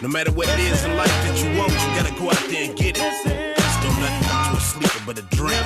No matter what it is in life that you want, you gotta go out there and get it. Just don't let it to a sleeper but a dream.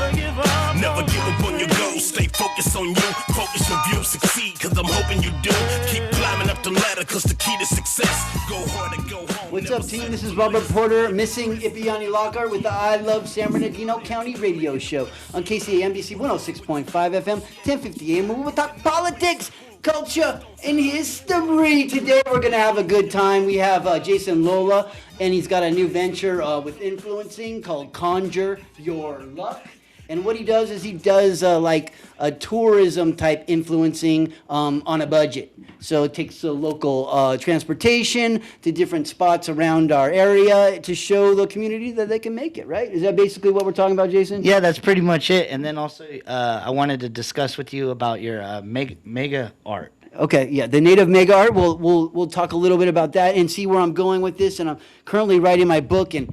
Never give up on your goals. Stay focused on you. Focus your view. Succeed, cause I'm hoping you do. Keep climbing up the ladder, cause the key to success. Go hard and go home. What's up, team? This is Robert Porter, missing Ipiani Lockhart with the I Love San Bernardino County radio show on KCA NBC 106.5 FM, 1050 AM. We'll talk politics, culture, and history. Today we're going to have a good time. We have Jason Lola, and he's got a new venture with influencing called Conjure Your Luck. And what he does is he does like a tourism type influencing on a budget. So it takes the local transportation to different spots around our area to show the community that they can make it, right? Is that basically what we're talking about, Jason? Yeah, that's pretty much it. And then also I wanted to discuss with you about your mega art. Okay, yeah, the native mega art. We'll talk a little bit about that and see where I'm going with this. And I'm currently writing my book, and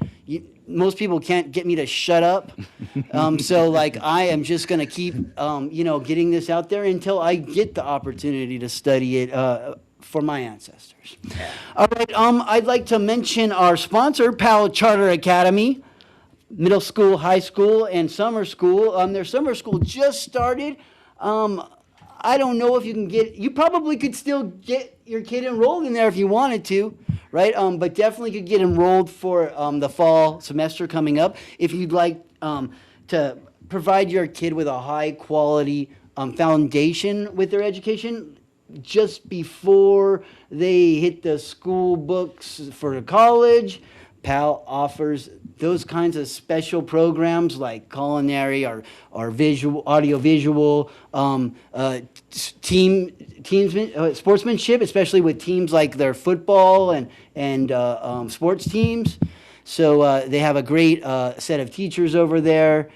most people can't get me to shut up. So like I am just gonna keep getting this out there until I get the opportunity to study it for my ancestors. Yeah. All right. I'd like to mention our sponsor, Powell Charter Academy, middle school, high school, and summer school. Their summer school just started. I don't know if you probably could still get your kid enrolled in there if you wanted to, right? But definitely could get enrolled for the fall semester coming up. If you'd like to provide your kid with a high quality foundation with their education just before they hit the school books for college, PAL offers those kinds of special programs like culinary or audiovisual, sportsmanship, especially with teams like their football and sports teams. So they have a great set of teachers over there,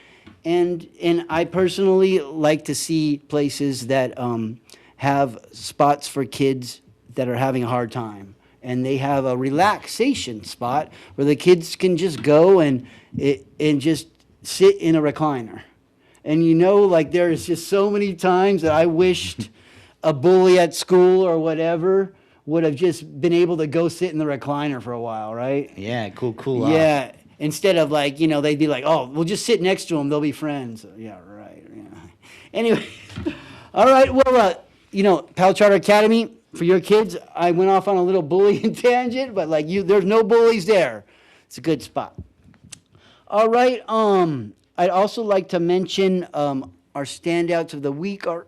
and I personally like to see places that have spots for kids that are having a hard time. And they have a relaxation spot where the kids can just go and just sit in a recliner. And like there's just so many times that I wished a bully at school or whatever would have just been able to go sit in the recliner for a while, right? Yeah, cool. Yeah, instead of like, they'd be like, oh, we'll just sit next to them, they'll be friends. Yeah, right. Yeah. Anyway, all right, well, Pal Charter Academy, for your kids, I went off on a little bullying tangent, but there's no bullies there. It's a good spot. All right. I'd also like to mention our standouts of the week are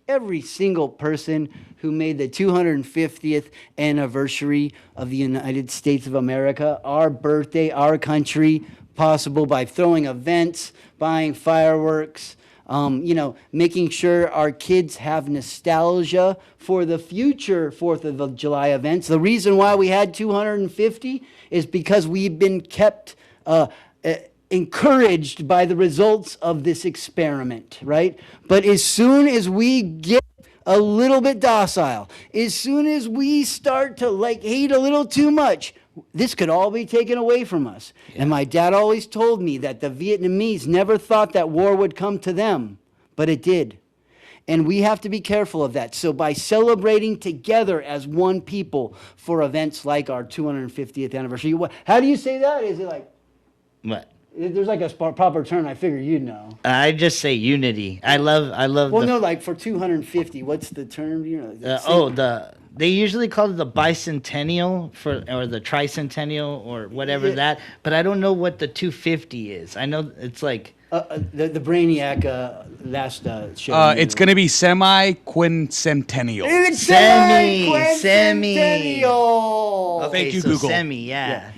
every single person who made the 250th anniversary of the United States of America, our birthday, our country, possible by throwing events, buying fireworks, making sure our kids have nostalgia for the future 4th of July events. The reason why we had 250 is because we've been kept encouraged by the results of this experiment, right? But as soon as we get a little bit docile, as soon as we start to hate a little too much, this could all be taken away from us. Yeah. And my dad always told me that the Vietnamese never thought that war would come to them, but it did. And we have to be careful of that. So by celebrating together as one people for events like our 250th anniversary, how do you say that? Is it like... What? There's like a proper term. I figure you'd know. I just say unity. I love. Well, no, like for 250, what's the term? They usually call it the bicentennial or the tricentennial or whatever that. But I don't know what the 250 is. I know it's like the Brainiac last show. It's gonna be semi-quincentennial. It's semi. Okay, thank you, so Google. Semi, yeah.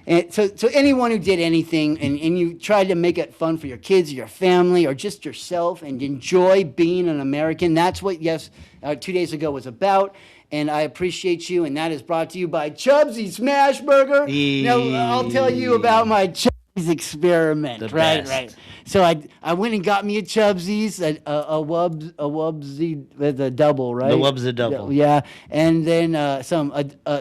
And so anyone who did anything and you tried to make it fun for your kids or your family or just yourself and enjoy being an American, that's what 2 days ago was about. And I appreciate you, and that is brought to you by Chubsy Smashburger. Now, I'll tell you about my Chubsy's experiment. Right. So I went and got me a Chubsy's, a Wubsy with a double, right? The Wub's a double. Yeah, and then a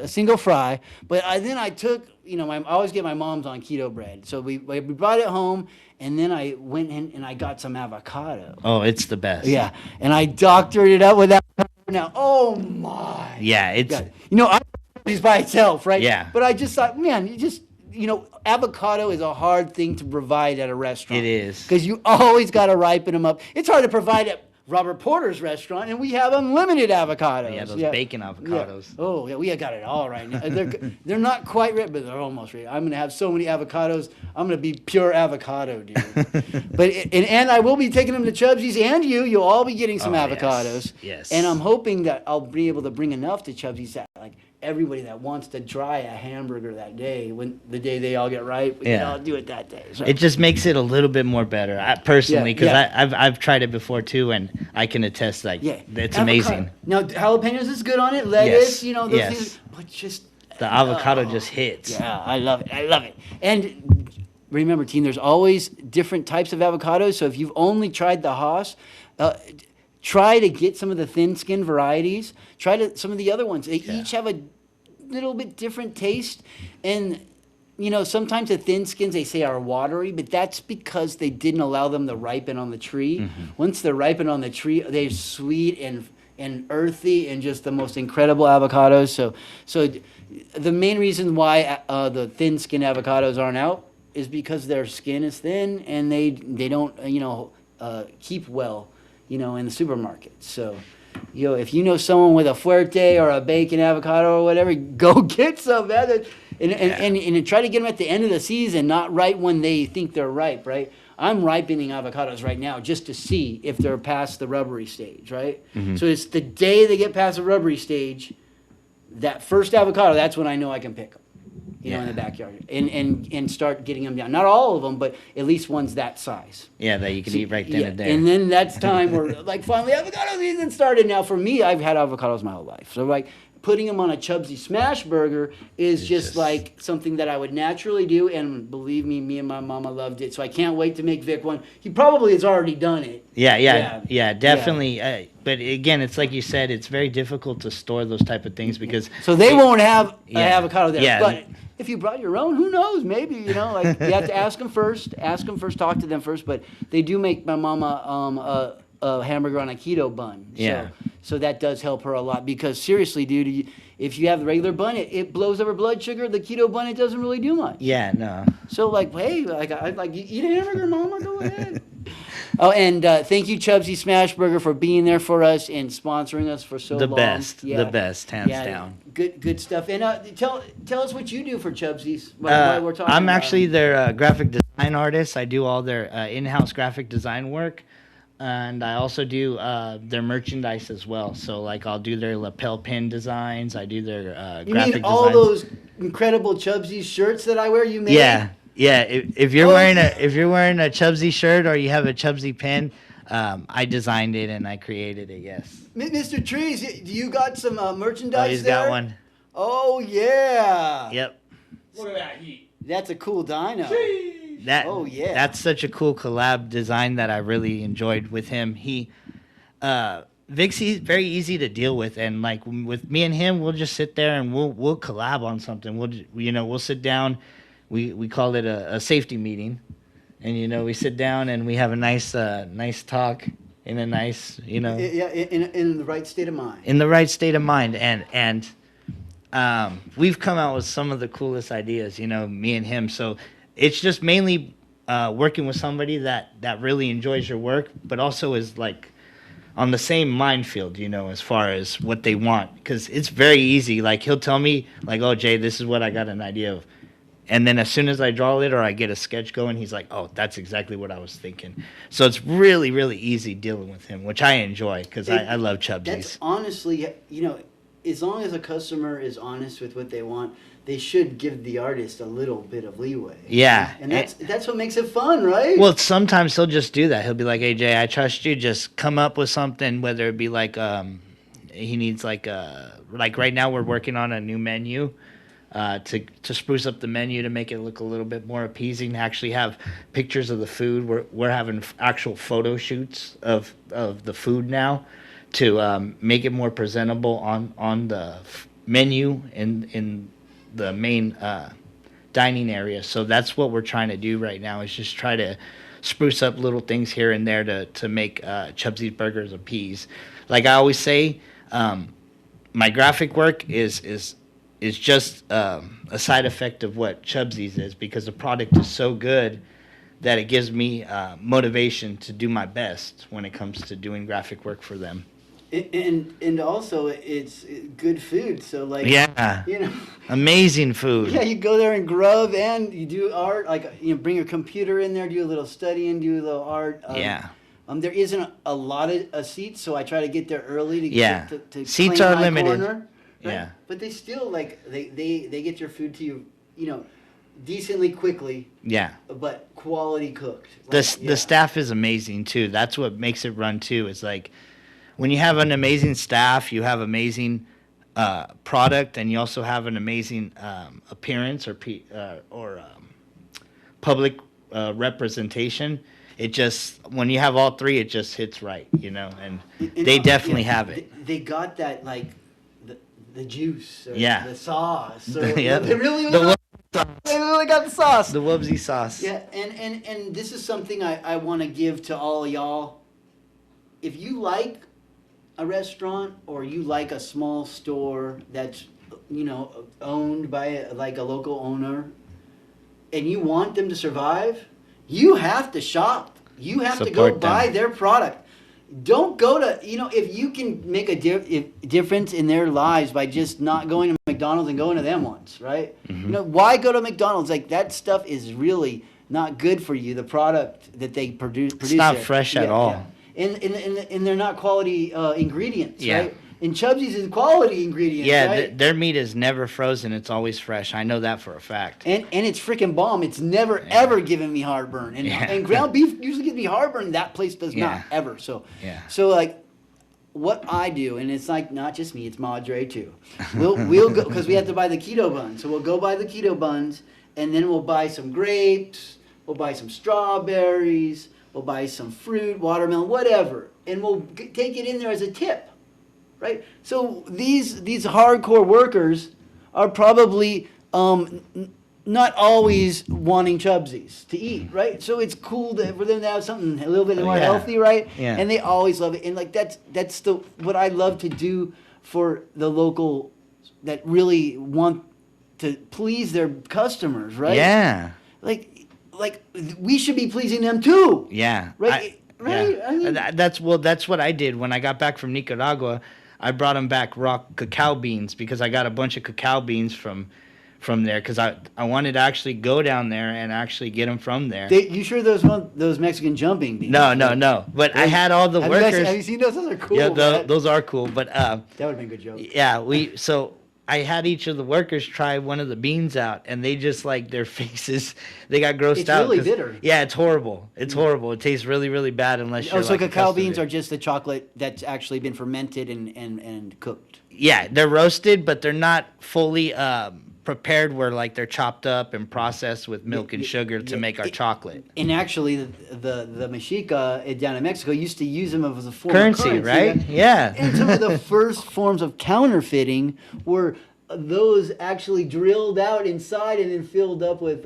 single fry. But then I took, I always get my mom's on keto bread. So we brought it home, and then I went in and I got some avocado. Oh, it's the best. Yeah, and I doctored it up with avocado. Now, oh my. Yeah, it's... God. I Chubby's by itself, right? Yeah. But I just thought, man, avocado is a hard thing to provide at a restaurant. It is. Because you always got to ripen them up. It's hard to provide at Robert Porter's restaurant, and we have unlimited avocados. Yeah, those bacon avocados. Yeah. Oh, yeah, we got it all right now. They're not quite ready, but they're almost ready. I'm going to have so many avocados. I'm going to be pure avocado, dude. And I will be taking them to Chubsy's, and you'll all be getting some avocados. Yes. And I'm hoping that I'll be able to bring enough to Chubsy's that, like, everybody that wants to try a hamburger that day, when the day they all get ripe, we can all do it that day. So. It just makes it a little bit more better, personally, because Yeah. I've tried it before too, and I can attest. Like, it's Avocado. amazing. Now jalapenos is good on it. Lettuce, Yes. those Yes. things. But just The avocado just hits. Yeah, I love it. I love it. And remember, team, there's always different types of avocados. So if you've only tried the Haas, try to get some of the thin skin varieties. Try some of the other ones. They each have a little bit different taste. And, sometimes the thin skins, they say, are watery, but that's because they didn't allow them to ripen on the tree. Mm-hmm. Once they're ripened on the tree, they're sweet and earthy and just the most incredible avocados. So the main reason why the thin skin avocados aren't out is because their skin is thin and they don't keep well in the supermarket. So if you know someone with a fuerte or a bacon avocado or whatever, go get some, man. And try to get them at the end of the season, not right when they think they're ripe, right? I'm ripening avocados right now just to see if they're past the rubbery stage, right? Mm-hmm. So it's the day they get past the rubbery stage, that first avocado, that's when I know I can pick them, in the backyard, and start getting them down. Not all of them, but at least ones that size. Yeah, that you can eat right then and there. And then that's time where, finally avocado season started. Now, for me, I've had avocados my whole life. So, putting them on a Chubsy smash burger is just like something that I would naturally do, and believe me and my mama loved it. So I can't wait to make Vic one. He probably has already done it. Yeah, definitely. But again, it's like you said, it's very difficult to store those type of things because so they won't have an avocado there. Yeah. But if you brought your own, who knows? Maybe you have to ask them first. Talk to them first. But they do make my mama a hamburger on a keto bun. Yeah. So that does help her a lot because seriously, dude, if you have the regular bun, it blows up her blood sugar. The keto bun, it doesn't really do much. Yeah, no. So hey, you eat a hamburger, mama, go ahead. Oh, and thank you, Chubsy Smash Burger, for being there for us and sponsoring us for so long. The best, hands down. Good stuff. And tell us what you do for Chubsy's. While we're talking. I'm actually their graphic design artist. I do all their in-house graphic design work. And I also do their merchandise as well. So, I'll do their lapel pin designs. I do their graphic designs. You mean all those incredible Chubsy's shirts that I wear? You made? Yeah. If you're wearing a Chubsy shirt or you have a Chubsy pin, I designed it and I created it. Yes. Mr. Trees, do you got some merchandise? Oh, he's there? got one. Oh yeah. Yep. Look at that heat. That's a cool dino. That's such a cool collab design that I really enjoyed with him. Vic's very easy to deal with, and with me and him, we'll just sit there and we'll collab on something. We'll sit down. We call it a safety meeting, and we sit down and we have a nice talk in a nice in the right state of mind. In the right state of mind, and we've come out with some of the coolest ideas. Me and him. So. It's just mainly working with somebody that really enjoys your work, but also is on the same mind field, as far as what they want. Because it's very easy. He'll tell me, oh, Jay, this is what I got an idea of. And then as soon as I draw it or I get a sketch going, he's like, oh, that's exactly what I was thinking. So it's really, really easy dealing with him, which I enjoy because I love Chubsy's. That's honestly, as long as a customer is honest with what they want, they should give the artist a little bit of leeway. Yeah. And that's what makes it fun, right? Well, sometimes he'll just do that. He'll be like, hey, Jay, I trust you. Just come up with something, whether it be he needs right now we're working on a new menu to spruce up the menu to make it look a little bit more appeasing, actually have pictures of the food. We're having actual photo shoots of the food now to make it more presentable on the menu in the main dining area. So that's what we're trying to do right now is just try to spruce up little things here and there to make Chubsy's burgers appease. Like I always say, my graphic work is is just a side effect of what Chubsy's is, because the product is so good that it gives me motivation to do my best when it comes to doing graphic work for them. And also it's good food. So like, Yeah. you know, Amazing food. yeah, you go there and grub and you do art. Like, you know, bring your computer in there, do a little studying, do a little art. Yeah. There isn't a lot of seats, so I try to get there early to Yeah. to Seats claim are my limited. corner, right? Yeah. But they still like they get your food to you, you know, decently quickly, Yeah. but quality cooked. The Like, yeah. the staff is amazing too. That's what makes it run too. It's like when you have an amazing staff, you have amazing product, and you also have an amazing appearance or public representation. It just, when you have all three, it just hits right, you know. And they definitely have it. They got that, like the juice, or Yeah. the sauce. Or, Yeah. they really The they really got the sauce. The Wubsy sauce. Yeah, and this is something I want to give to all y'all. If you like a restaurant, or you like a small store that's, you know, owned by like a local owner, and you want them to survive, you have to shop. You have to go Support them. buy their product. Don't go to, you know, if you can make a difference in their lives by just not going to McDonald's and going to them once, right? Mm-hmm. You know, why go to McDonald's? Like, that stuff is really not good for you. The product that they produce not there. fresh at all. Yeah. And they're not quality ingredients, Yeah. right? And Chubsy's is quality ingredients, Yeah, right? their meat is never frozen. It's always fresh. I know that for a fact. And it's freaking bomb. It's never ever given me heartburn. And Yeah. and ground beef usually gives me heartburn. That place does Yeah. not ever. So Yeah. so like, what I do, and it's like not just me, it's Madre too. We'll go, because we have to buy the keto buns. So we'll go buy the keto buns, and then we'll buy some grapes. We'll buy some strawberries. We'll buy some fruit, watermelon, whatever, and we'll take it in there as a tip. Right? So these hardcore workers are probably not always wanting Chubsy's to eat, right? So it's cool for them to have something a little bit more Yeah. healthy, right? Yeah. And they always love it. And like that's what I love to do for the local that really want to please their customers, right? Yeah. Like we should be pleasing them too. Yeah. Right? Right? Yeah. I mean- That's what I did when I got back from Nicaragua. I brought them back raw cacao beans, because I got a bunch of cacao beans from there, because I wanted to actually go down there and actually get them from there. You sure those Mexican jumping beans? No. But I had all the Have you guys- workers. have you seen those? Those are cool. Yeah, man. those are cool. But That would have been a good joke. yeah, so I had each of the workers try one of the beans out, and they just, like, their faces, they got grossed It's out. really 'cause- bitter. Yeah, it's horrible. It's horrible. It tastes really, really bad unless you're Oh, so like, cacao accustomed beans to it. are just the chocolate that's actually been fermented and cooked. Yeah, they're roasted, but they're not fully prepared where, like, they're chopped up and processed with milk and sugar to make our chocolate. And actually, the Mexica down in Mexico used to use them as a form Currency, of currency, right? Yeah. And some of the first forms of counterfeiting were those actually drilled out inside and then filled up with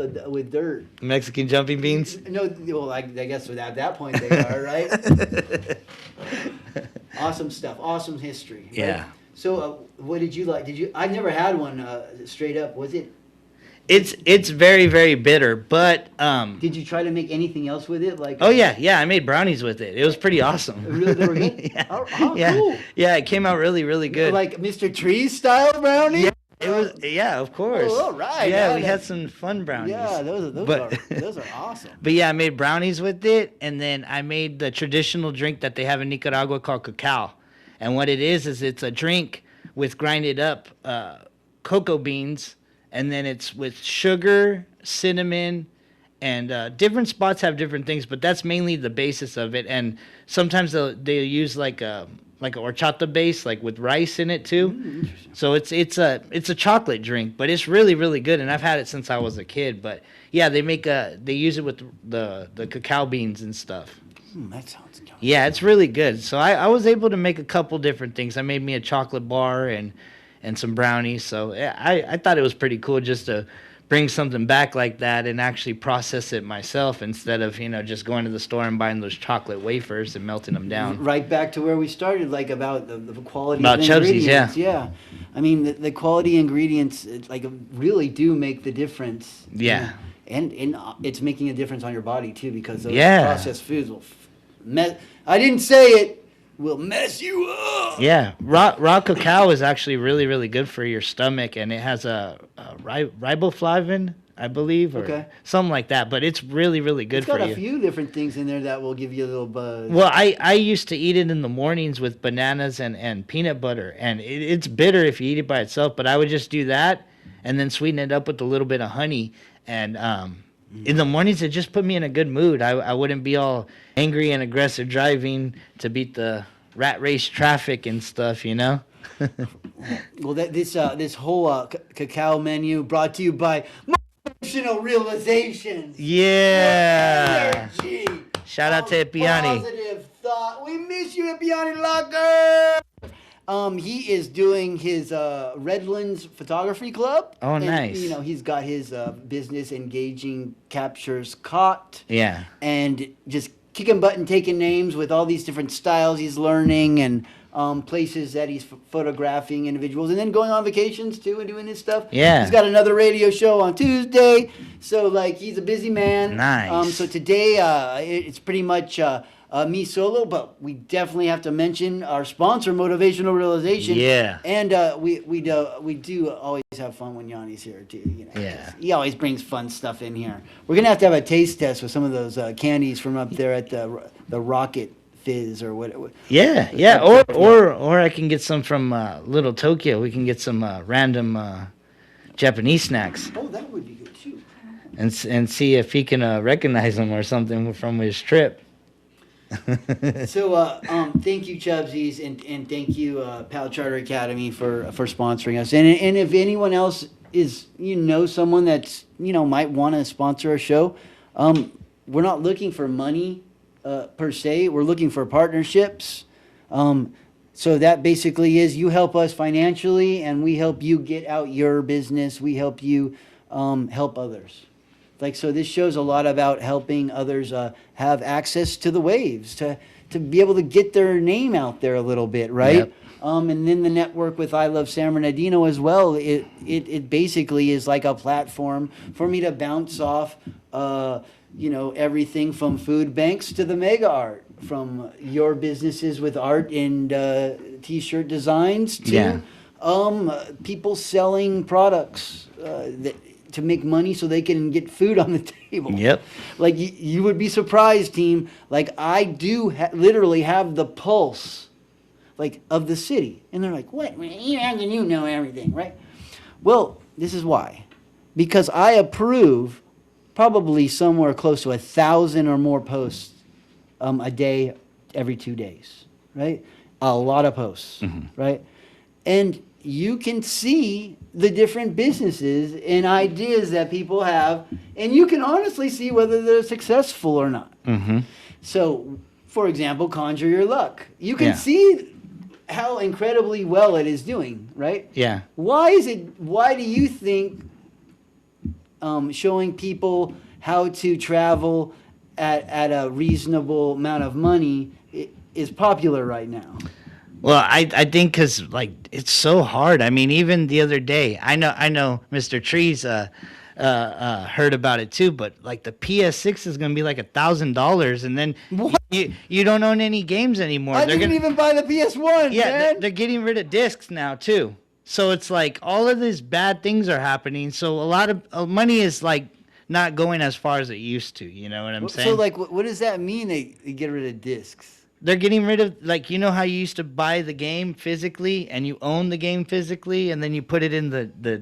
dirt. Mexican jumping beans. No, well, I guess at that point they are, right? Awesome stuff. Awesome history. Right? Yeah. So, what did you like? I've never had one straight up. Was it? It's very, very bitter, but Did you try to make anything else with it? Like? oh yeah, I made brownies with it. It was pretty awesome. Really, they were good? Yeah. Oh, yeah. cool. Yeah, it came out really, really good. Like Mr. Trees style brownie? Yeah, it was. Yeah, of course. Oh, all right. Yeah, Yeah, we that- had some fun brownies. Yeah, those But- are awesome. But yeah, I made brownies with it, and then I made the traditional drink that they have in Nicaragua called cacao. And what it is it's a drink with grinded up cocoa beans, and then it's with sugar, cinnamon, and different spots have different things, but that's mainly the basis of it. And sometimes they'll use like a horchata base, like with rice in it too. So it's a chocolate drink, but it's really, really good, and I've had it since I was a kid. But yeah, they use it with the cacao beans and stuff. That sounds good. Yeah, it's really good. So I was able to make a couple different things. I made me a chocolate bar and some brownies. So yeah, I thought it was pretty cool just to bring something back like that and actually process it myself instead of, just going to the store and buying those chocolate wafers and melting them down. Right back to where we started, like about the quality About of Chubsy's, ingredients. yeah. I mean, the quality ingredients like really do make the difference. Yeah. And it's making a difference on your body too, because those Yeah. processed foods will I didn't say it. Will mess you up. Yeah, raw cacao is actually really, really good for your stomach, and it has a riboflavin, I believe, or something like that. But it's really, really good for you. It's got a few different things in there that will give you a little buzz. Well, I used to eat it in the mornings with bananas and peanut butter, and it's bitter if you eat it by itself. But I would just do that, and then sweeten it up with a little bit of honey, and in the mornings, it just put me in a good mood. I wouldn't be all angry and aggressive driving to beat the rat race traffic and stuff, Well, this whole cacao menu brought to you by Motivational Realizations. Yeah. Energy. Shout out to Epiani. Positive thought. We miss you, Epiani Locker. He is doing his Redlands Photography Club. Oh, and, nice. He's got his business engaging captures caught. Yeah. And just kicking butt and taking names with all these different styles he's learning and places that he's photographing individuals and then going on vacations too and doing his stuff. Yeah. He's got another radio show on Tuesday. So, like, he's a busy man. Nice. So today it's pretty much... me solo, but we definitely have to mention our sponsor, Motivational Realization. Yeah. And we do always have fun when Yanni's here too. Yeah. He always brings fun stuff in here. We're gonna have a taste test with some of those candies from up there at the Rocket Fizz or what. Yeah. Or I can get some from Little Tokyo. We can get some random Japanese snacks. Oh, that would be good too. And see if he can recognize them or something from his trip. So thank you, Chubsies, and thank you, Pal Charter Academy for sponsoring us. And if anyone else is someone that's might want to sponsor a show, we're not looking for money per se. We're looking for partnerships. So that basically is you help us financially, and we help you get out your business. We help you help others. So this show's a lot about helping others have access to the waves, to be able to get their name out there a little bit, right? Yep. And then the network with I Love San Bernardino as well. It basically is like a platform for me to bounce off, everything from food banks to the mega art, from your businesses with art and T-shirt designs to people selling products to make money so they can get food on the table. Yep. Like, you would be surprised, team. Like, I do literally have the pulse, of the city. And they're like, what? How can you know everything, right? Well, this is why. Because I approve probably somewhere close to 1,000 or more posts a day, every 2 days, right? A lot of posts, right? And you can see the different businesses and ideas that people have, and you can honestly see whether they're successful or not. So, for example, Conjure Your Luck. You can see how incredibly well it is doing, right? Yeah. Why do you think showing people how to travel at a reasonable amount of money is popular right now? Well, I think because it's so hard. I mean, even the other day, I know Mr. Trees heard about it too. But the PS6 is gonna be $1,000, and then you don't own any games anymore. I didn't even buy the PS1. Yeah, man. they're getting rid of discs now too. So it's all of these bad things are happening. So a lot of money is not going as far as it used to. You know what I'm saying? So what does that mean? They get rid of discs? They're getting rid of how you used to buy the game physically and you own the game physically and then you put it in the They're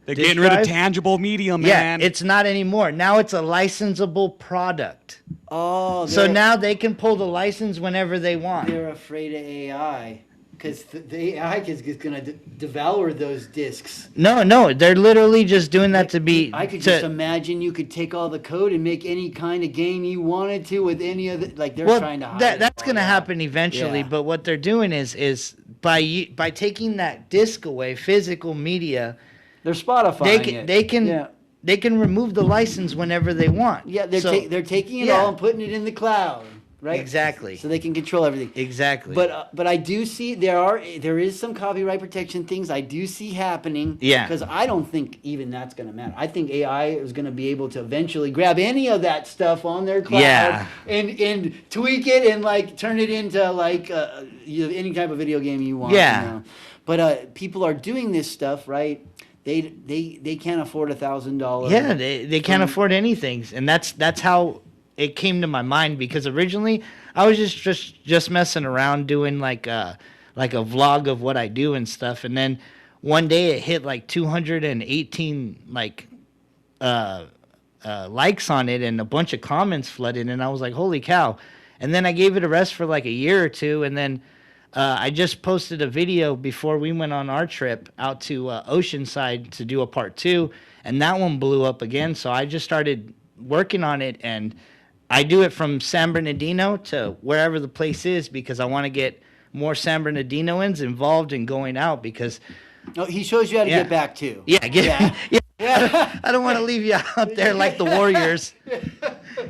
disk getting rid drive. of tangible media, man. Yeah, it's not anymore. Now it's a licensable product. Oh, So now they can pull the license whenever they want. they're afraid of AI because the AI is going to devour those discs. No, they're literally just doing that to be. I could just imagine you could take all the code and make any kind of game you wanted to with any of the, they're trying to hide that's going to happen eventually. Yeah. But what they're doing is by taking that disc away, physical media, They're Spotifying they can they can remove the license whenever they want. Yeah, they're So- they're taking it yeah. all and putting it in the cloud, right? Exactly. So they can control everything. Exactly. But I do see there is some copyright protection things I do see happening. Yeah. Because I don't think even that's going to matter. I think AI is going to be able to eventually grab any of that stuff on their cloud Yeah. and tweak it and like turn it into like any type of video game you want. Yeah. You know? But people are doing this stuff, right? They can't afford $1,000. Yeah, they can't afford anything, and that's how it came to my mind, because originally I was just messing around doing like a vlog of what I do and stuff, and then one day it hit like 218 likes on it, and a bunch of comments flooded, and I was like, holy cow. And then I gave it a rest for like a year or two, and then I just posted a video before we went on our trip out to Oceanside to do a part 2, and that one blew up again. So I just started working on it, and I do it from San Bernardino to wherever the place is, because I want to get more San Bernardinoans involved in going out, because Oh, he shows you how to Yeah. get back too. yeah. I don't want to leave you out there like the Warriors.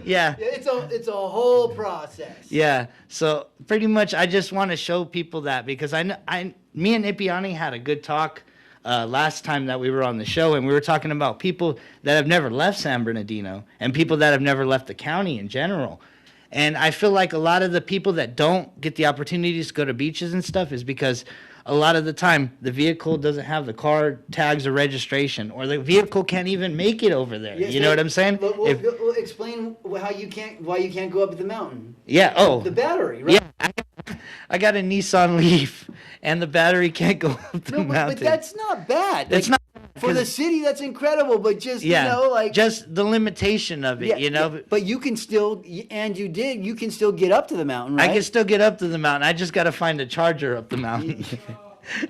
Yeah. It's a whole process. Yeah. So pretty much, I just want to show people that, because me and Ipiani had a good talk last time that we were on the show, and we were talking about people that have never left San Bernardino and people that have never left the county in general. And I feel like a lot of the people that don't get the opportunities to go to beaches and stuff is because a lot of the time the vehicle doesn't have the car tags or registration, or the vehicle can't even make it over there. Yes, You know what I'm saying? We'll explain why you can't go up the mountain. Yeah. Oh. The battery, right? Yeah. I got a Nissan Leaf, and the battery can't go up the No, mountain. but that's not bad. It's not for the city. That's incredible, but just Yeah. Just the limitation of it. But you can still, and you can still get up to the mountain, right? I can still get up to the mountain. I just got to find a charger up the mountain.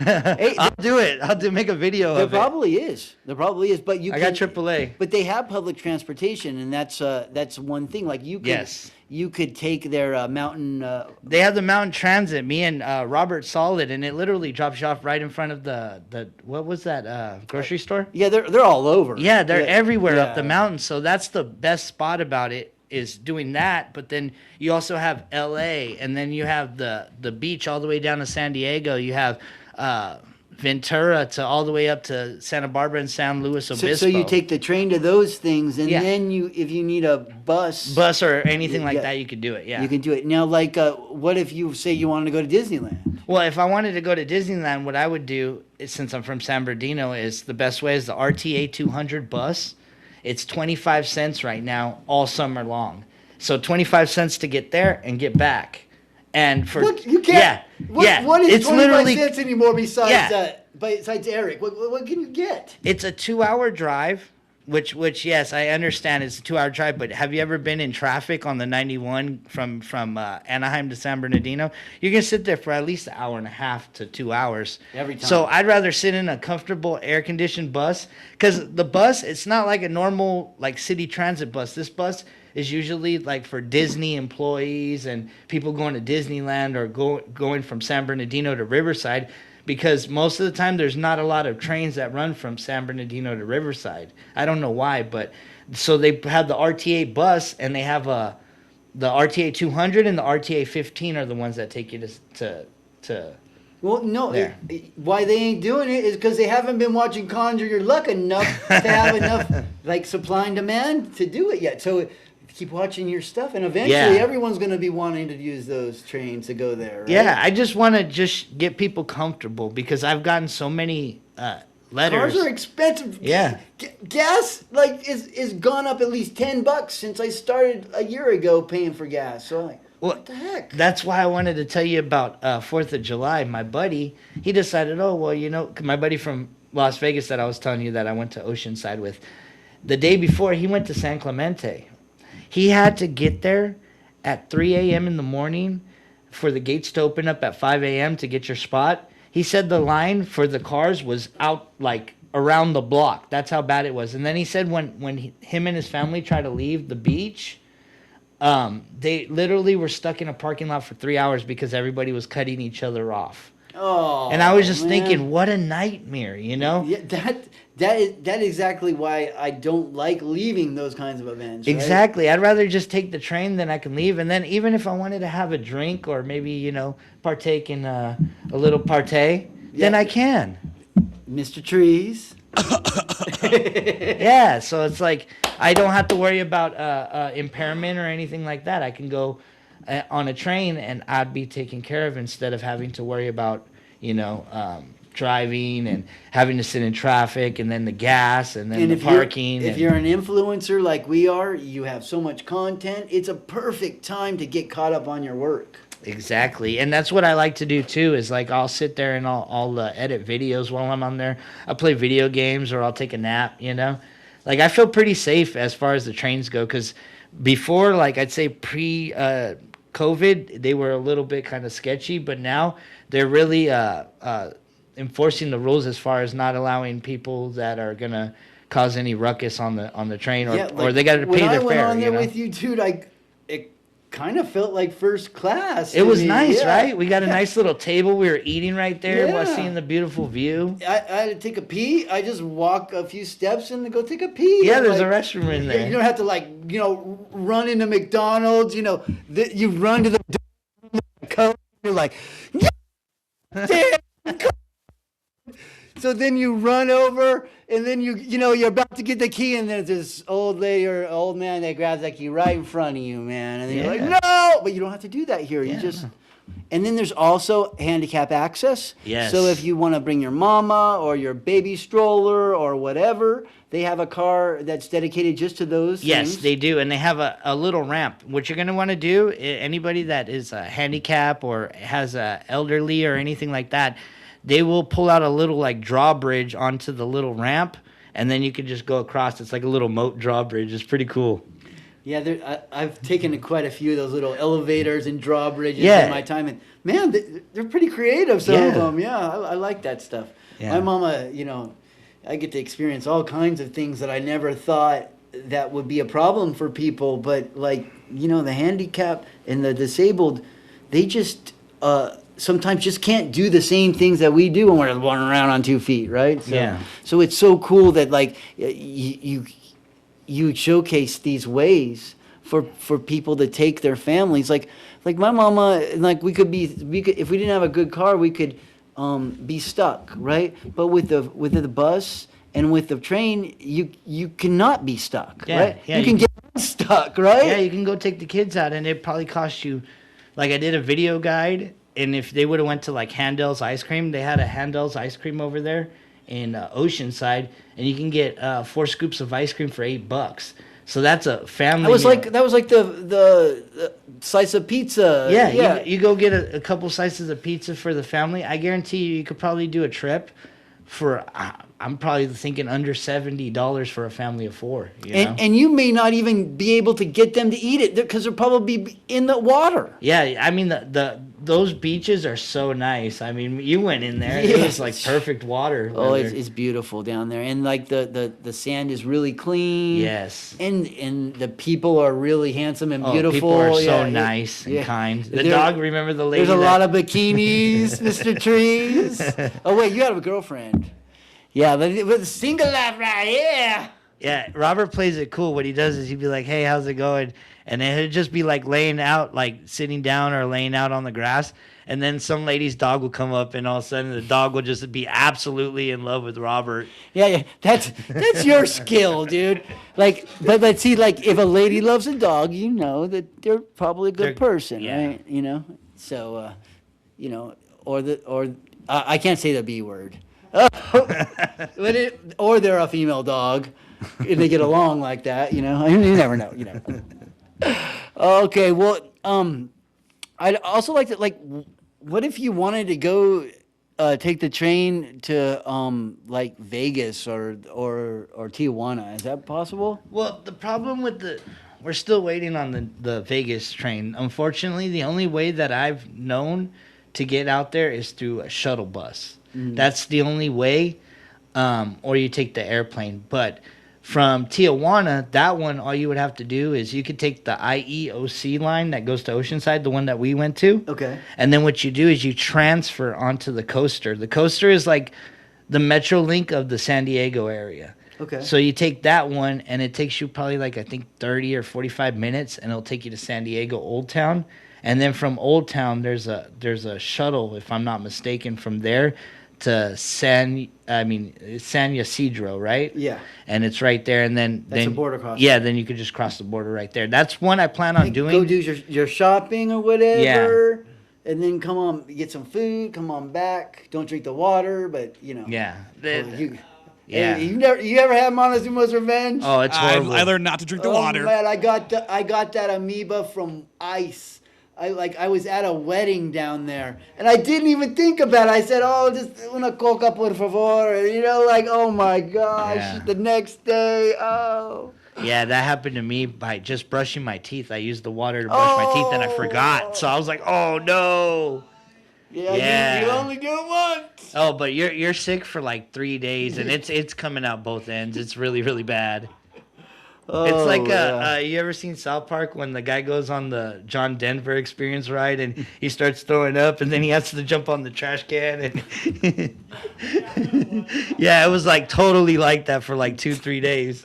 Hey, I'll do it. Make a video There of it. probably is. But you. I got AAA. But they have public transportation, and that's one thing. Like you could, Yes. you could take their mountain. They have the mountain transit. Me and Robert saw it, and it literally drops you off right in front of the what was that grocery store? Yeah, they're all over. Yeah, they're everywhere up the yeah. mountain. So that's the best spot about it, is doing that. But then you also have LA, and then you have the beach all the way down to San Diego. You have Ventura to all the way up to Santa Barbara and San Luis Obispo. So you take the train to those things, and Yeah. then if you need a bus, bus or anything like Yeah. that, you could do it. Yeah. you can do it. Now, like, what if you say you wanted to go to Disneyland? Well, if I wanted to go to Disneyland, what I would do, is, since I'm from San Bernardino, is the best way is the RTA 200 bus. It's 25 cents right now, all summer long. So 25 cents to get there and get back. And for What you can't? yeah, What is it's 25 literally cents anymore besides Yeah. besides Eric? What can you get? it's a 2-hour drive. Which yes, I understand it's a 2-hour drive, but have you ever been in traffic on the 91 from Anaheim to San Bernardino? You're gonna sit there for at least an hour and a half to 2 hours Every time. So I'd rather sit in a comfortable air conditioned bus, because the bus, it's not like a normal like city transit bus. This bus is usually like for Disney employees and people going to Disneyland, or going from San Bernardino to Riverside. Because most of the time there's not a lot of trains that run from San Bernardino to Riverside. I don't know why, but so they have the RTA bus, and they have the RTA 200 and the RTA 15 are the ones that take you to Well, no. There. Why they ain't doing it is because they haven't been watching Conjure Your Luck enough to have enough like supply and demand to do it yet. So keep watching your stuff, and eventually Yeah. everyone's going to be wanting to use those trains to go there. Right? Yeah, I just want to just get people comfortable, because I've gotten so many letters. Cars are expensive. Yeah. Gas is gone up at least $10 since I started a year ago paying for gas. So like, Well, what the heck? That's why I wanted to tell you about 4th of July. My buddy, he decided, my buddy from Las Vegas that I was telling you that I went to Oceanside with, the day before he went to San Clemente. He had to get there at 3 a.m. in the morning for the gates to open up at 5 a.m. to get your spot. He said the line for the cars was out like around the block. That's how bad it was. And then he said when him and his family tried to leave the beach, they literally were stuck in a parking lot for 3 hours because everybody was cutting each other off. Oh, And I was just man. thinking, what a nightmare, you know? Yeah, that is exactly why I don't like leaving those kinds of events. Right? Exactly. I'd rather just take the train than I can leave. And then even if I wanted to have a drink or maybe, partake in a little partay, then Yeah. I can. Mr. Trees. Yeah. So it's like I don't have to worry about impairment or anything like that. I can go on a train and I'd be taken care of instead of having to worry about, driving and having to sit in traffic and then the gas and then And the if parking. you're an influencer like we are, you have so much content. It's a perfect time to get caught up on your work. Exactly, and that's what I like to do too. Is like I'll sit there and I'll edit videos while I'm on there. I'll play video games or I'll take a nap. Like I feel pretty safe as far as the trains go because before, like I'd say pre COVID, they were a little bit kind of sketchy, but now they're really enforcing the rules as far as not allowing people that are gonna cause any ruckus on the train or they got to pay their when fare. I went on there with you, dude, it kind of felt like first class. It to was me. nice, Yeah. right? We got a nice little table. We were eating right there while Yeah. seeing the beautiful view. I had to take a pee. I just walk a few steps and go take a pee. Yeah, And, there's a like, restroom in there. You don't have to run into McDonald's. You run to the door. You're like, damn. So then you run over, and then you're about to get the key, and there's this old lady or old man that grabs that key right in front of you, man. And then you're like, no! But you don't have to do that here. You just... And then there's also handicap access. Yes. So if you want to bring your mama or your baby stroller or whatever, they have a car that's dedicated just to those Yes, things. they do, and they have a little ramp. What you're gonna want to do, anybody that is a handicap or has a elderly or anything like that, they will pull out a little like drawbridge onto the little ramp, and then you can just go across. It's like a little moat drawbridge. It's pretty cool. Yeah, I've taken quite a few of those little elevators and drawbridges Yeah. in my time, and man, they're pretty creative. Some of Yeah. them, yeah, I like that stuff. Yeah. My mama, I get to experience all kinds of things that I never thought that would be a problem for people, but the handicapped and the disabled, they just sometimes just can't do the same things that we do when we're running around on 2 feet, right? So, Yeah. So it's so cool that you showcase these ways for people to take their families. Like my mama, we could if we didn't have a good car, we could be stuck, right? But with the bus and with the train, you cannot be stuck, Yeah, right? yeah, you can get stuck, right? Yeah, you can go take the kids out, and it probably cost you. Like I did a video guide, and if they would have went to like Handel's Ice Cream, they had a Handel's Ice Cream over there in Oceanside, and you can get 4 scoops of ice cream for $8. So that's a family. That was meal. like the slice of pizza. Yeah. You go get a couple slices of pizza for the family. I guarantee you could probably do a trip for. I'm probably thinking under $70 for a family of 4. And you may not even be able to get them to eat it because they're probably in the water. Yeah, I mean those beaches are so nice. I mean, you went in there; it was like perfect water. Oh, it's beautiful down there, and like the sand is really clean. Yes. And the people are really handsome and beautiful. People are so Yeah, nice and yeah. kind. The There- dog, remember the lady? There's a lot of bikinis, Mr. Trees. Oh wait, you have a girlfriend. Yeah, with a single life right here. Yeah, Robert plays it cool. What he does is he'd be like, "Hey, how's it going?" And then he'd just be like laying out, like sitting down or laying out on the grass. And then some lady's dog will come up, and all of a sudden the dog will just be absolutely in love with Robert. Yeah, that's your skill, dude. But see, if a lady loves a dog, you know that they're probably a good person, yeah. right? So, or I can't say the B word. Or they're a female dog, and they get along like that. You never know. Okay, well, I'd also like to what if you wanted to go take the train to Vegas or Tijuana? Is that possible? Well, the problem with we're still waiting on the Vegas train. Unfortunately, the only way that I've known to get out there is through a shuttle bus. That's the only way, or you take the airplane. But From Tijuana, that one, all you would have to do is you could take the IEOC line that goes to Oceanside, the one that we went to. Okay. And then what you do is you transfer onto the coaster. The coaster is like the Metro Link of the San Diego area. Okay. So you take that one, and it takes you probably like, I think, 30 or 45 minutes, and it'll take you to San Diego Old Town. And then from Old Town, there's a shuttle, if I'm not mistaken, from there to San Ysidro, right? Yeah. And it's right there, and then That's a border crossing. Yeah, then you could just cross the border right there. That's one I plan on doing. Go do your shopping or whatever. And then come on, get some food. Come on back. Don't drink the water, but you know. Yeah. Yeah. Hey, you ever had Montezuma's Revenge? Oh, it's horrible. I learned not to drink the water. Man, I got that amoeba from ice. I was at a wedding down there, and I didn't even think about it. I said, "Oh, just una coca por favor," you know, like, oh my gosh. Yeah. The next day, oh. Yeah, that happened to me by just brushing my teeth. I used the water to brush my teeth, and I forgot. So I was like, "Oh no!" Yeah. You only do it once. Oh, but you're sick for like 3 days, and it's coming out both ends. It's really, really bad. It's like you ever seen South Park when the guy goes on the John Denver Experience ride and he starts throwing up and then he has to jump on the trash can and yeah, it was like totally like that for like 2-3 days.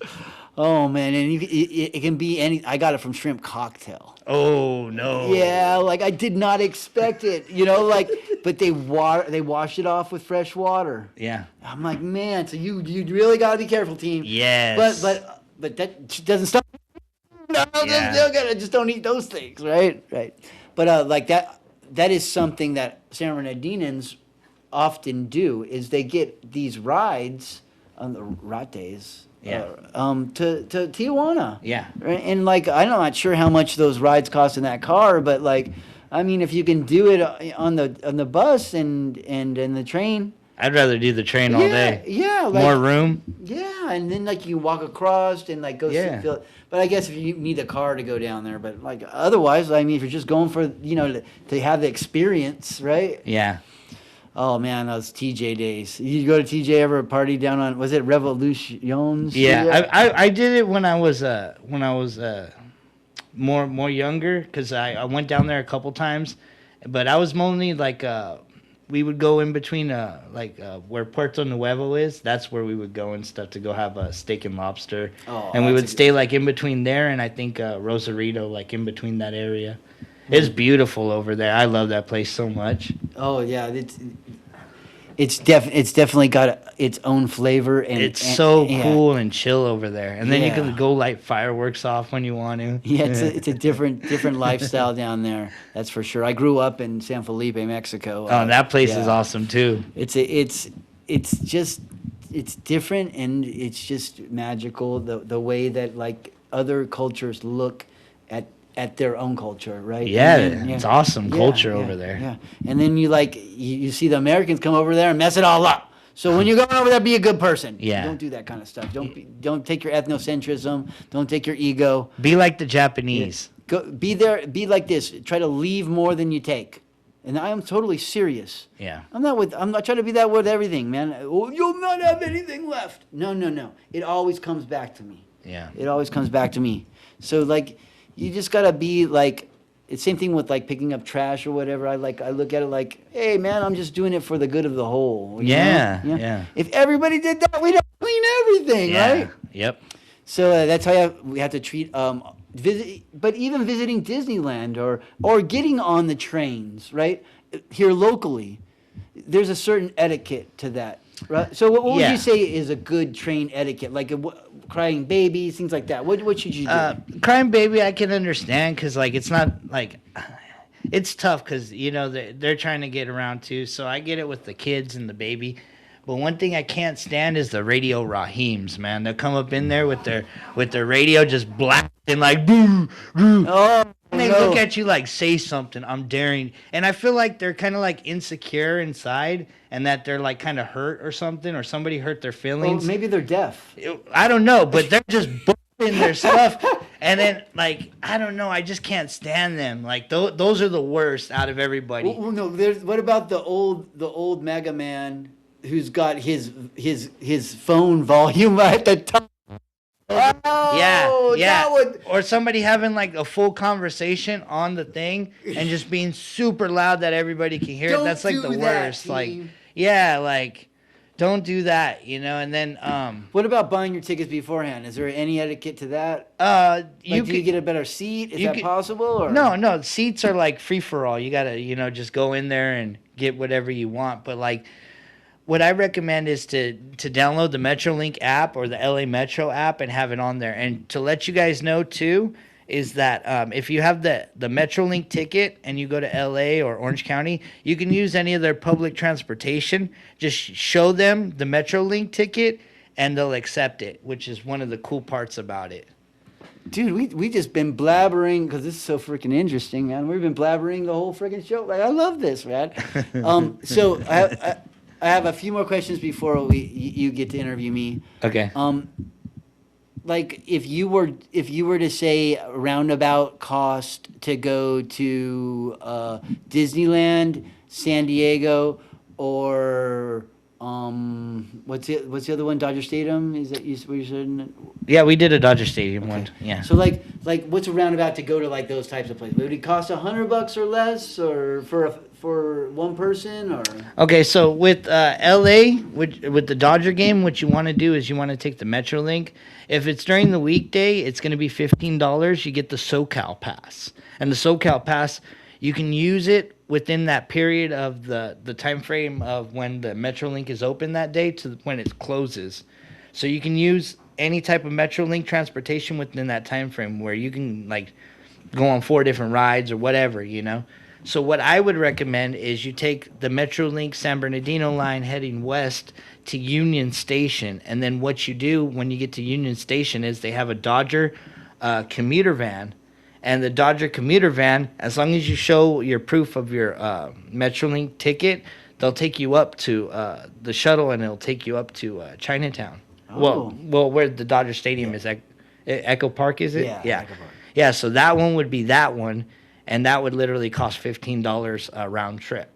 Oh man, and it can be any. I got it from Shrimp Cocktail. Oh no. Yeah, like I did not expect it, you know, like, but they wash it off with fresh water. Yeah. I'm like, man, so you really got to be careful, team. Yes. But that doesn't stop. No, just don't eat those things, right? Right. But like that is something that San Bernardinans often do is they get these rides on the rates. Yeah. To Tijuana. Yeah. Right? And like I'm not sure how much those rides cost in that car, but like I mean if you can do it on the bus and in the train. I'd rather do the train all day. Yeah, like, more room. Yeah, and then like you walk across and like go see. But I guess if you need a car to go down there, but like otherwise, I mean, if you're just going for to have the experience, right? Yeah. Oh man, those TJ days. You go to TJ ever party down on? Was it Revolutions? Yeah, I did it when I was more younger because I went down there a couple times, but I was mainly like we would go in between where Puerto Nuevo is. That's where we would go and stuff to go have a steak and lobster. Oh, and we would stay like in between there and I think Rosarito, like in between that area. It's beautiful over there. I love that place so much. Oh yeah, it's definitely got its own flavor and it's so cool and chill over there. And then you can go light fireworks off when you want to. Yeah, it's a different lifestyle down there. That's for sure. I grew up in San Felipe, Mexico. Oh, that place is awesome too. It's different and it's just magical the way that like other cultures look at their own culture, right? Yeah, then, it's awesome culture over there. Yeah, and then you see the Americans come over there and mess it all up. So when you're going over there, be a good person. Yeah. Don't do that kind of stuff. Don't take your ethnocentrism. Don't take your ego. Be like the Japanese. Be like this. Try to leave more than you take. And I am totally serious. Yeah. I'm not trying to be that with everything, man. Oh, you'll not have anything left. No. It always comes back to me. Yeah. It always comes back to me. So like you just gotta be like, it's same thing with like picking up trash or whatever. I look at it like, hey man, I'm just doing it for the good of the whole. You know? Yeah. If everybody did that, we'd have to clean everything, right? Yep. So that's how we have to treat but even visiting Disneyland or getting on the trains, right? Here locally, there's a certain etiquette to that, right? So what would you say is a good train etiquette? Like crying babies, things like that. What should you do? Crying baby, I can understand because like it's not like it's tough because they're trying to get around too. So I get it with the kids and the baby. But one thing I can't stand is the radio rahims, man. They'll come up in there with their radio just blasting like boo, boo. Oh, and they look at you like, say something. I'm daring. And I feel like they're kind of like insecure inside and that they're like kind of hurt or something or somebody hurt their feelings. Well, maybe they're deaf. I don't know, but they're just boosting their stuff. And then, like, I don't know. I just can't stand them. Like, those are the worst out of everybody. Well, no. What about the old Mega Man who's got his phone volume at the top? Oh, yeah. that would. Or somebody having like a full conversation on the thing and just being super loud that everybody can hear it. Don't That's like the do that, worst. Like, team. yeah, like don't do that, And then What about buying your tickets beforehand? Is there any etiquette to that? you Do you could get a better seat? Is you that could- possible? Or no, seats are like free for all. You gotta, just go in there and get whatever you want. But like, what I recommend is to download the MetroLink app or the LA Metro app and have it on there. And to let you guys know too is that if you have the MetroLink ticket and you go to LA or Orange County, you can use any of their public transportation. Just show them the MetroLink ticket and they'll accept it, which is one of the cool parts about it. Dude, we just been blabbering because this is so freaking interesting, man. We've been blabbering the whole freaking show. Like, I love this, man. So I have a few more questions before you get to interview me. Okay. Like if you were to say roundabout cost to go to Disneyland, San Diego, or what's the other one? Dodger Stadium? Is that where you said? Yeah, we did a Dodger Stadium one. Yeah. So like what's a roundabout to go to like those types of places? Would it cost $100 or less, or for one person, or? Okay, so with LA, with the Dodger game, what you want to do is you want to take the MetroLink. If it's during the weekday, it's going to be $15. You get the SoCal Pass, and the SoCal Pass, you can use it within that period of the time frame of when the MetroLink is open that day to when it closes. So you can use any type of MetroLink transportation within that time frame where you can like go on 4 different rides or whatever, So what I would recommend is you take the MetroLink San Bernardino line heading west to Union Station, and then what you do when you get to Union Station is they have a Dodger commuter van, and the Dodger commuter van, as long as you show your proof of your MetroLink ticket, they'll take you up to the shuttle, and it'll take you up to Chinatown. Oh. Well, where the Dodger Stadium is, Echo Park, is it? Yeah, Echo Park. Yeah, so that one would be that one, and that would literally cost $15 a round trip.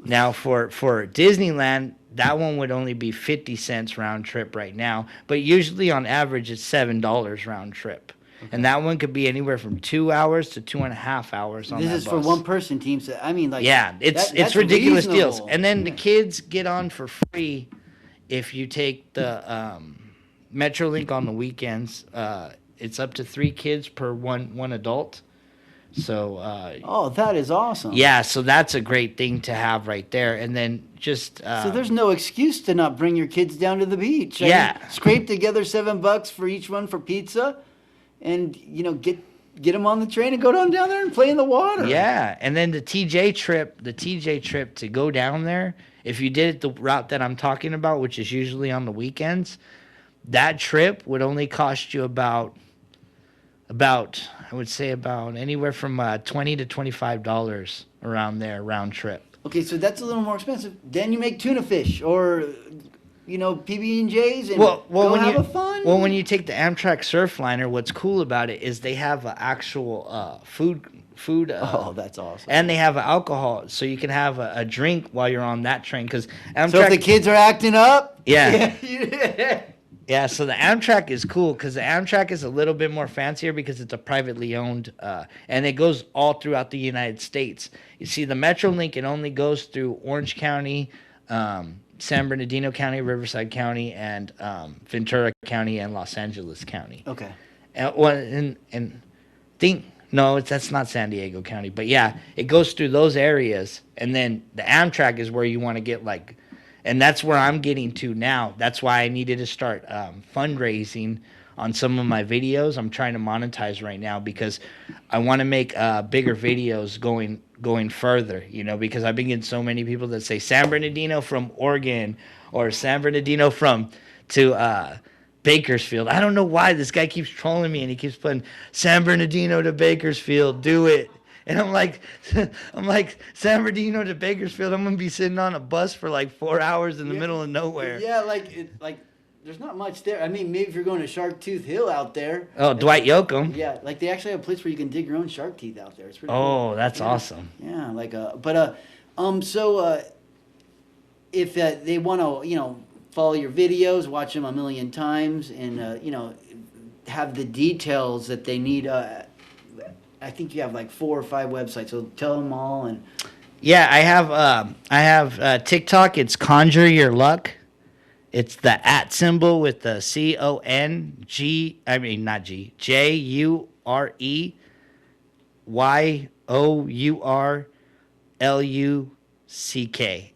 Now, for Disneyland, that one would only be 50 cents round trip right now, but usually on average it's $7 round trip. Okay. And that one could be anywhere from 2 hours to 2.5 hours on that bus. This is for one person team, so I mean, like, yeah, it's that's ridiculous reasonable. deals. And then the kids get on for free if you take the MetroLink on the weekends. It's up to 3 kids per one adult. So oh, that is awesome. yeah, so that's a great thing to have right there. And then just so there's no excuse to not bring your kids down to the beach. Yeah. Scrape together $7 for each one for pizza, and get them on the train and go down there and play in the water. Yeah, and then the TJ trip to go down there, if you did it the route that I'm talking about, which is usually on the weekends, that trip would only cost you about I would say about anywhere from $20 to $25 around there round trip. Okay, so that's a little more expensive. Then you make tuna fish or PB&Js and go when have a fun. Well, when you take the Amtrak Surfliner, what's cool about it is they have an actual food. Oh, that's awesome. And they have alcohol, so you can have a drink while you're on that train. Because Amtrak, so if the kids are acting up, yeah. Yeah, so the Amtrak is cool because the Amtrak is a little bit more fancier because it's a privately owned, and it goes all throughout the United States. You see, the MetroLink, it only goes through Orange County, San Bernardino County, Riverside County, and Ventura County and Los Angeles County. Okay. That's not San Diego County, but yeah, it goes through those areas, and then the Amtrak is where you want to get like. And that's where I'm getting to now. That's why I needed to start fundraising on some of my videos. I'm trying to monetize right now because I want to make bigger videos going further, because I've been getting so many people that say San Bernardino from Oregon or San Bernardino to Bakersfield. I don't know why this guy keeps trolling me and he keeps putting San Bernardino to Bakersfield, do it. And I'm like, San Bernardino to Bakersfield. I'm gonna be sitting on a bus for like 4 hours in the middle of nowhere. Yeah, there's not much there. I mean, maybe if you're going to Shark Tooth Hill out there. Oh, Dwight Yoakam. Yeah, like they actually have a place where you can dig your own shark teeth out there. It's pretty cool. Oh, that's awesome. Yeah, so if they want to, follow your videos, watch them a million times, and have the details that they need. I think you have like 4 or 5 websites, so tell them all. And Yeah, I have TikTok. It's Conjure Your Luck. It's the @ symbol with the CONG. I mean not G. JUREYOURLUCK.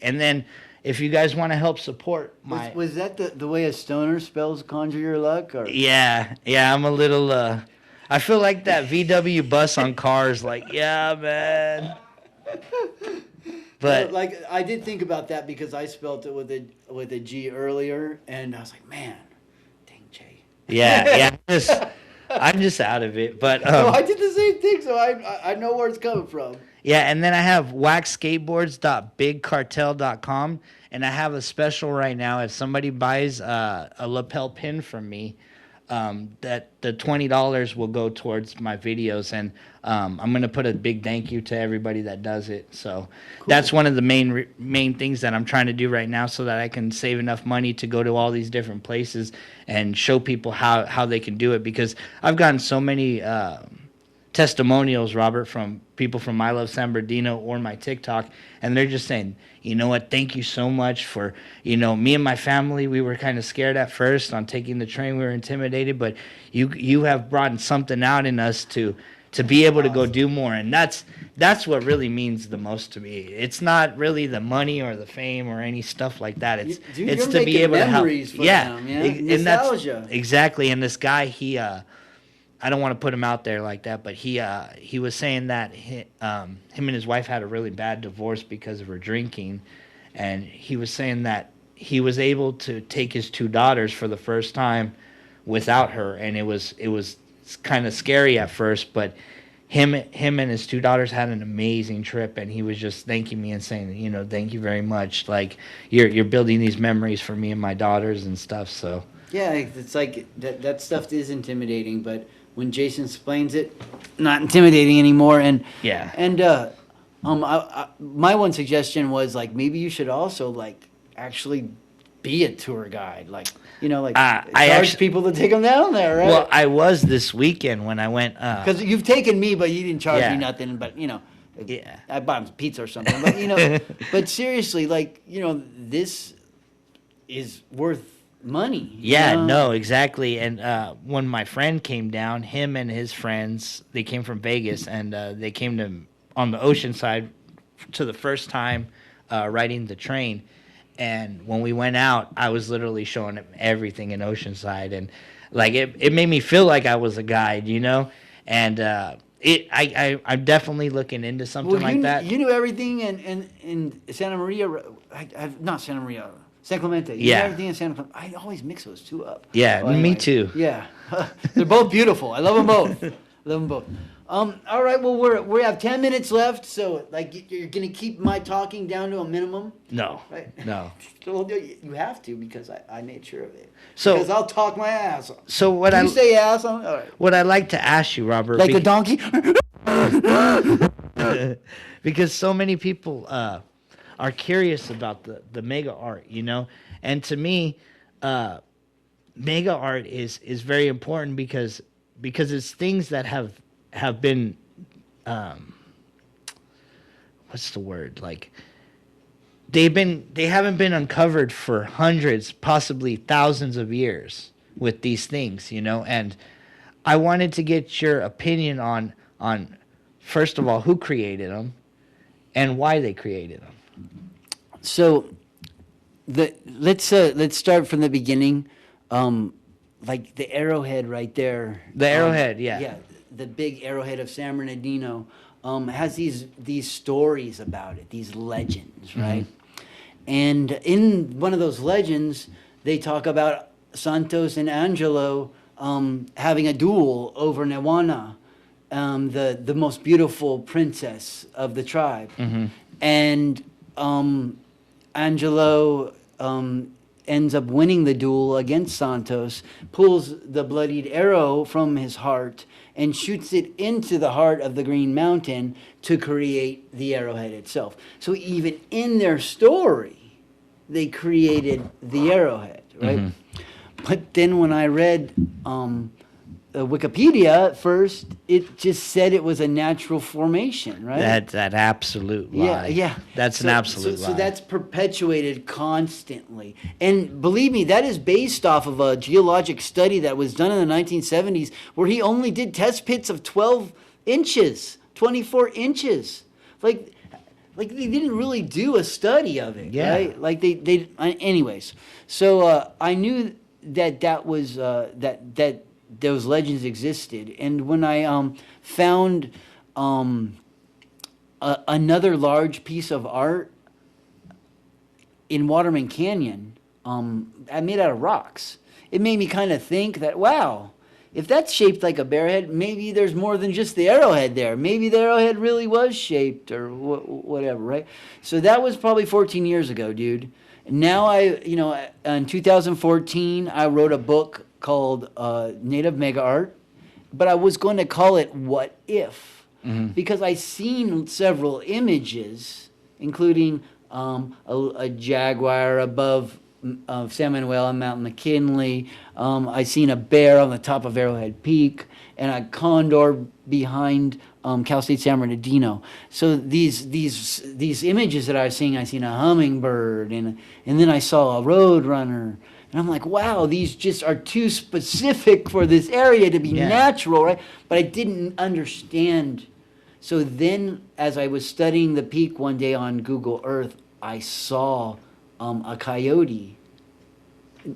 And then if you guys want to help support my was that the way a stoner spells conjure your luck? Or yeah, I'm a little I feel like that VW bus on Cars, like, yeah, man. But like I did think about that because I spelt it with a G earlier, and I was like, man, dang Jay. yeah, I'm just out of it. But No, I did the same thing, so I know where it's coming from. yeah, and then I have waxskateboards.bigcartel.com, and I have a special right now. If somebody buys a lapel pin from me, that the $20 will go towards my videos, and I'm gonna put a big thank you to everybody that does it. So that's one of the main things that I'm trying to do right now, so that I can save enough money to go to all these different places and show people how they can do it. Because I've gotten so many testimonials, Robert, from people from I Love San Bernardino or my TikTok, and they're just saying, you know what, thank you so much for, me and my family, we were kind of scared at first on taking the train, we were intimidated, but you have brought something out in us to be able to go do more, and that's what really means the most to me. It's not really the money or the fame or any stuff like that. It's Dude, it's you're to be able to help. memories for them, yeah? And that's Nostalgia. exactly. And this guy, he I don't want to put him out there like that, but he was saying that him and his wife had a really bad divorce because of her drinking, and he was saying that he was able to take his 2 daughters for the first time without her, and it was kind of scary at first, but him and his 2 daughters had an amazing trip, and he was just thanking me and saying, thank you very much, like you're building these memories for me and my daughters and stuff. So Yeah, it's like that stuff is intimidating, but when Jason explains it, not intimidating anymore. And Yeah. and my one suggestion was like maybe you should also like actually be a tour guide, like I charge actually- people to take them down there, right? well, I was this weekend when I went. Because you've taken me, but you didn't charge Yeah. me nothing. But Yeah. I bought him pizza or something. But but seriously, like this is worth money. Yeah, no, exactly. And when my friend came down, him and his friends, they came from Vegas, and they came on the ocean side to the first time riding the train. And when we went out, I was literally showing him everything in Oceanside, and like it made me feel like I was a guide, And I'm definitely looking into something like that. You knew everything in Santa Maria. Not Santa Maria. San Clemente. You Yeah. knew everything in Santa Clemente. I always mix those two up. Yeah, Well, me anyway. too. Yeah, they're both beautiful. I love them both. Love them both. All right. Well, we have 10 minutes left, so like you're gonna keep my talking down to a minimum, No, right? no. Well, you have to because I made sure of it. So- because I'll talk my ass off. So what You say ass? All right. what I'd like to ask you, Robert, Like a donkey. because so many people are curious about the mega art, and to me, mega art is very important because it's things that have been what's the word, like they haven't been uncovered for hundreds, possibly thousands of years with these things, and I wanted to get your opinion on first of all, who created them and why they created them. So, let's start from the beginning. Like the arrowhead right there. The arrowhead, yeah. Yeah, the big arrowhead of San Bernardino has these stories about it, these legends, right? And in one of those legends, they talk about Santos and Angelo having a duel over Newana, the most beautiful princess of the tribe. And Angelo ends up winning the duel against Santos, pulls the bloodied arrow from his heart, and shoots it into the heart of the Green Mountain to create the arrowhead itself. So even in their story, they created the arrowhead, right? But then when I read Wikipedia at first, it just said it was a natural formation, right? That absolute lie. Yeah. That's an absolute lie. So that's perpetuated constantly. And believe me, that is based off of a geologic study that was done in the 1970s where he only did test pits of 12 inches, 24 inches. Like they didn't really do a study of it, Yeah. right? Like they anyways. So I knew that was that those legends existed. And when I found another large piece of art in Waterman Canyon, I made out of rocks. It made me kind of think that, wow, if that's shaped like a bear head, maybe there's more than just the arrowhead there. Maybe the arrowhead really was shaped or whatever, right? So that was probably 14 years ago, dude. Now in 2014, I wrote a book called Native Mega Art, but I was going to call it What If? Because I seen several images, including a jaguar above San Manuel and Mount McKinley. I seen a bear on the top of Arrowhead Peak and a condor behind Cal State San Bernardino. So these images that I was seeing, I seen a hummingbird and then I saw a roadrunner. And I'm like, wow, these just are too specific for this area to be natural, right? But I didn't understand. So then as I was studying the peak one day on Google Earth, I saw a coyote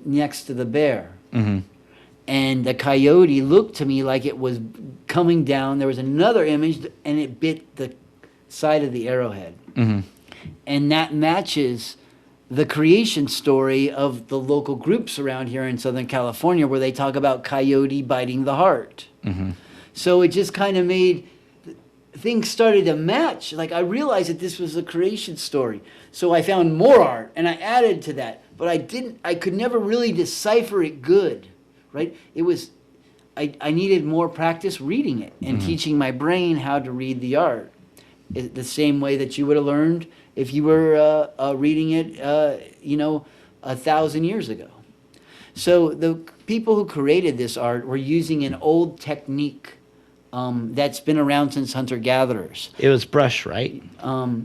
next to the bear. And the coyote looked to me like it was coming down. There was another image, and it bit the side of the arrowhead. And that matches the creation story of the local groups around here in Southern California where they talk about coyote biting the heart. So it just kind of made things started to match. Like I realized that this was a creation story. So I found more art and I added to that, but I could never really decipher it good, right? I needed more practice reading it and teaching my brain how to read the art. The same way that you would have learned if you were reading it, 1,000 years ago. So the people who created this art were using an old technique that's been around since hunter-gatherers. It was brush, right?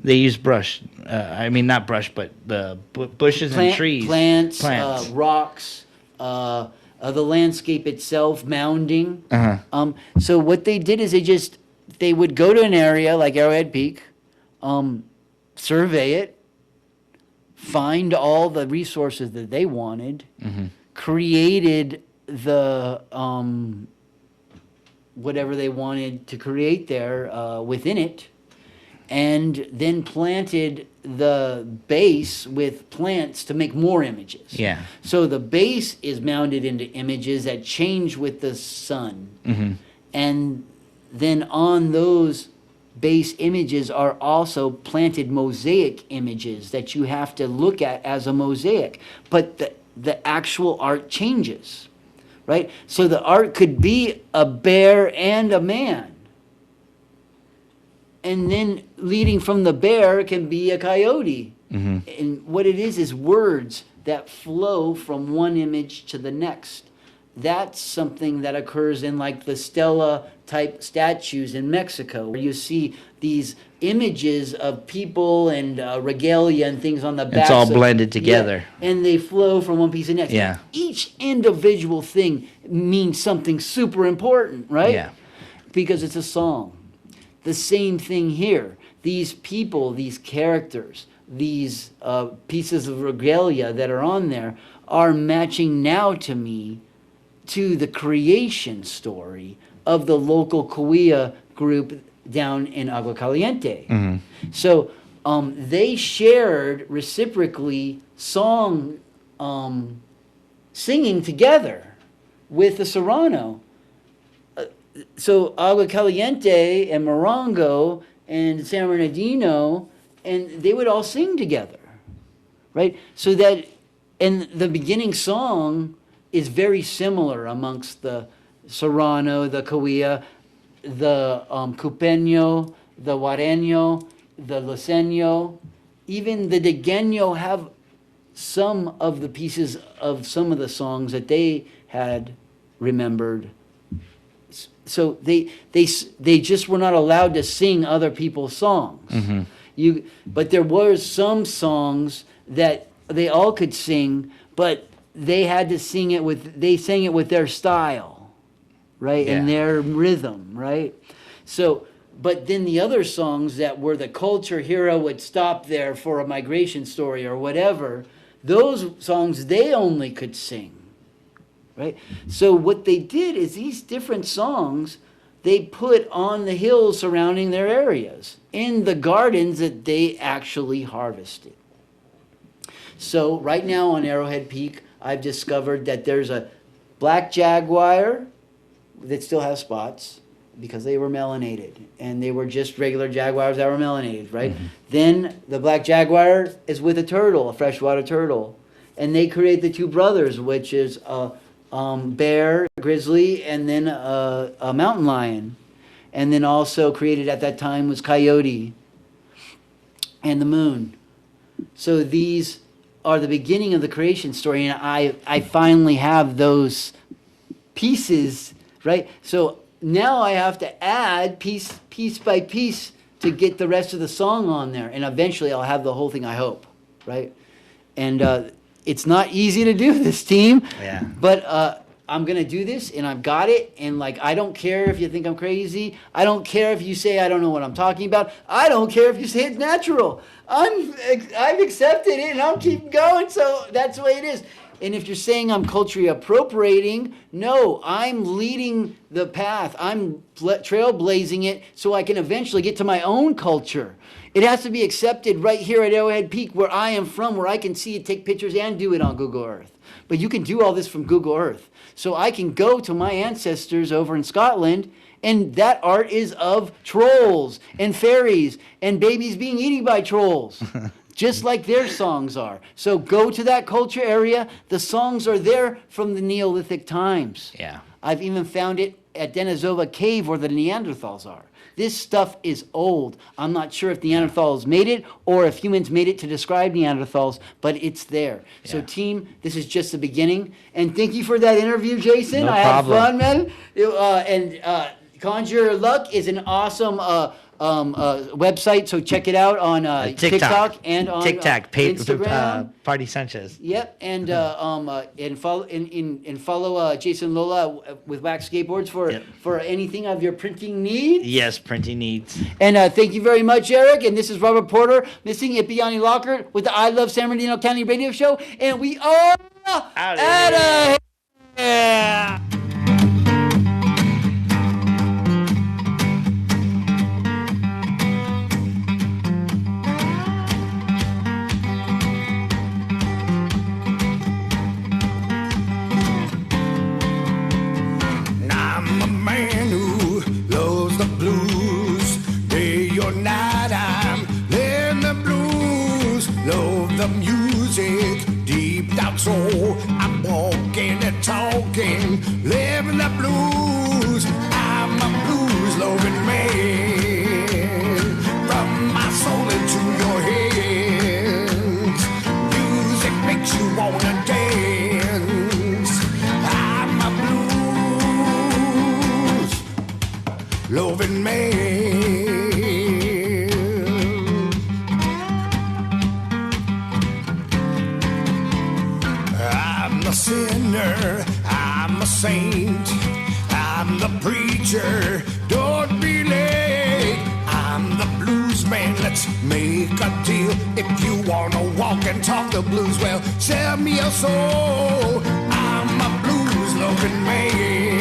They used brush. I mean, not brush, but the bushes and trees. Plants. Rocks, the landscape itself, mounding. So what they did is they would go to an area like Arrowhead Peak, survey it, find all the resources that they wanted, created the whatever they wanted to create there within it, and then planted the base with plants to make more images. Yeah. So the base is mounted into images that change with the sun. And then on those base images are also planted mosaic images that you have to look at as a mosaic. But the actual art changes, right? So the art could be a bear and a man. And then leading from the bear can be a coyote. And what it is words that flow from one image to the next. That's something that occurs in like the stela type statues in Mexico, where you see these images of people and regalia and things on the back. It's all blended together. And they flow from one piece to the next. Yeah. Each individual thing means something super important, right? Yeah. Because it's a song. The same thing here. These people, these characters, these pieces of regalia that are on there are matching now to me to the creation story of the local Cahuilla group down in Agua Caliente. So they shared reciprocally song singing together with the Serrano. So Agua Caliente and Morongo and San Bernardino, and they would all sing together, right? So that, and the beginning song is very similar amongst the Serrano, the Cahuilla, the Cupeño, the Guareño, the Luceño, even the Digueño have some of the pieces of some of the songs that they had remembered. So they just were not allowed to sing other people's songs. But there were some songs that they all could sing, but they had to sing it they sang it with their style, right? And their rhythm, right? So, but then the other songs that were the culture hero would stop there for a migration story or whatever, those songs they only could sing, right? So what they did is these different songs they put on the hills surrounding their areas, in the gardens that they actually harvested. So right now on Arrowhead Peak, I've discovered that there's a black jaguar that still has spots because they were melanated, and they were just regular jaguars that were melanated, right? Then the black jaguar is with a turtle, a freshwater turtle, and they create the two brothers, which is a bear, grizzly, and then a mountain lion. And then also created at that time was coyote and the moon. So these are the beginning of the creation story, and I finally have those pieces, right? So now I have to add piece by piece to get the rest of the song on there, and eventually I'll have the whole thing, I hope, right? And it's not easy to do this, team. Yeah. But I'm going to do this, and I've got it, and like, I don't care if you think I'm crazy. I don't care if you say I don't know what I'm talking about. I don't care if you say it's natural. I've accepted it, and I'll keep going, so that's the way it is. And if you're saying I'm culturally appropriating, no, I'm leading the path. I'm trailblazing it so I can eventually get to my own culture. It has to be accepted right here at Arrowhead Peak, where I am from, where I can see it, take pictures, and do it on Google Earth. But you can do all this from Google Earth. So I can go to my ancestors over in Scotland, and that art is of trolls and fairies and babies being eaten by trolls. Just like their songs are. So go to that culture area. The songs are there from the Neolithic times. Yeah. I've even found it at Denisova Cave where the Neanderthals are. This stuff is old. I'm not sure if Neanderthals made it or if humans made it to describe Neanderthals, but it's there. Yeah. So team, this is just the beginning. And thank you for that interview, Jason. No I problem. had fun, man. Conjure Luck is an awesome website, so check it out on TikTok and on Instagram. Party Sanchez. Yep, and follow Jason Lola with Wax Skateboards for anything of your printing needs. Yes, printing needs. And thank you very much, Eric. And this is Robert Porter missing Ipiani Lockhart with the I Love San Bernardino County Radio Show, and we are out of here. Music deep down soul, I'm walking and talking, living the blues. I'm a blues loving man, from my soul into your hands. Music makes you wanna dance. I'm a blues loving man. Sinner, I'm a saint, I'm the preacher, don't be late. I'm the blues man, let's make a deal. If you wanna walk and talk the blues, well, sell me your soul. I'm a blues loving man.